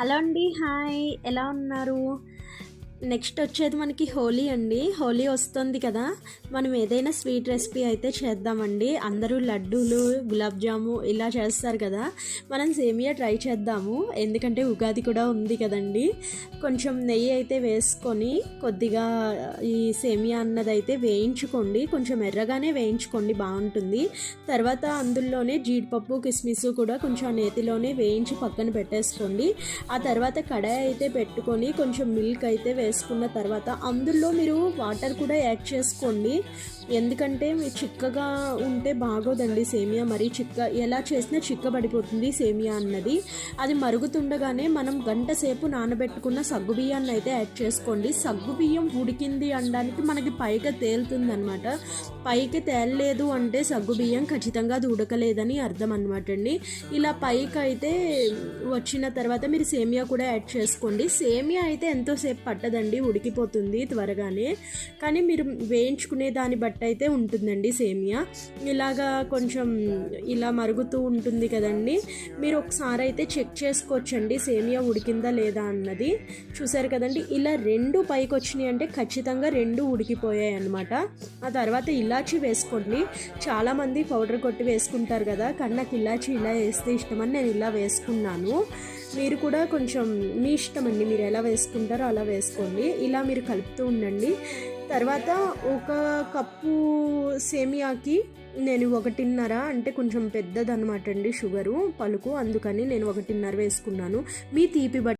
Hello అండి, hi. ఎలా ఉన్నారు? నెక్స్ట్ వచ్చేది మనకి హోలీ అండి. హోలీ వస్తుంది కదా, మనం ఏదైనా స్వీట్ రెసిపీ అయితే చేద్దామండి. అందరూ లడ్డూలు, గులాబ్ జాము ఇలా చేస్తారు కదా, మనం సేమియా ట్రై చేద్దాము. ఎందుకంటే ఉగాది కూడా ఉంది కదండి. కొంచెం నెయ్యి అయితే వేసుకొని కొద్దిగా ఈ సేమియా అన్నది అయితే వేయించుకోండి. కొంచెం ఎర్రగానే వేయించుకోండి, బాగుంటుంది. తర్వాత అందులోనే జీడిపప్పు, కిస్మిస్ కూడా కొంచెం నేతిలోనే వేయించి పక్కన పెట్టేసుకోండి. ఆ తర్వాత కడాయి అయితే పెట్టుకొని కొంచెం మిల్క్ అయితే వేసుకున్న తర్వాత అందులో మీరు వాటర్ కూడా యాడ్ చేసుకోండి. ఎందుకంటే మీరు చిక్కగా ఉంటే బాగోదండి సేమియా. మరీ ఎలా చేసినా చిక్కబడిపోతుంది సేమియా అన్నది. అది మరుగుతుండగానే మనం గంట సేపు నానబెట్టుకున్న సగ్గుబియ్యాన్ని అయితే యాడ్ చేసుకోండి. సగ్గుబియ్యం ఉడికింది అనడానికి మనకి పైగా తేలుతుంది అనమాట. పైకి తేలలేదు అంటే సగ్గుబియ్యం ఖచ్చితంగా అది ఉడకలేదని అర్థం అనమాట అండి. ఇలా పైకి అయితే వచ్చిన తర్వాత మీరు సేమియా కూడా యాడ్ చేసుకోండి. సేమియా అయితే ఎంతోసేపు పట్టదండి, ఉడికిపోతుంది త్వరగానే. కానీ మీరు వేయించుకునే దాన్ని బట్టి అయితే ఉంటుందండి సేమియా. ఇలాగా కొంచెం ఇలా మరుగుతూ ఉంటుంది కదండి, మీరు ఒకసారి అయితే చెక్ చేసుకోవచ్చండి సేమియా ఉడికిందా లేదా అన్నది. చూసారు కదండి, ఇలా రెండు పైకి వచ్చినాయి అంటే ఖచ్చితంగా రెండు ఉడికిపోయాయి అనమాట. ఆ తర్వాత ఇలాచీ వేసుకోండి. చాలామంది పౌడర్ కొట్టి వేసుకుంటారు కదా, కానీ నాకు ఇలాచీ ఇలా వేస్తే ఇష్టమని నేను ఇలా వేసుకున్నాను. మీరు కూడా కొంచెం మీ ఇష్టం అండి, మీరు ఎలా వేసుకుంటారో అలా వేసుకోండి. ఇలా మీరు కలుపుతూ ఉండండి. తర్వాత ఒక కప్పు సేమియాకి నేను 1.5 అంటే కొంచెం పెద్దదన్నమాట అండి షుగరు పలుకు, అందుకని నేను 1.5 వేసుకున్నాను. మీ తీపి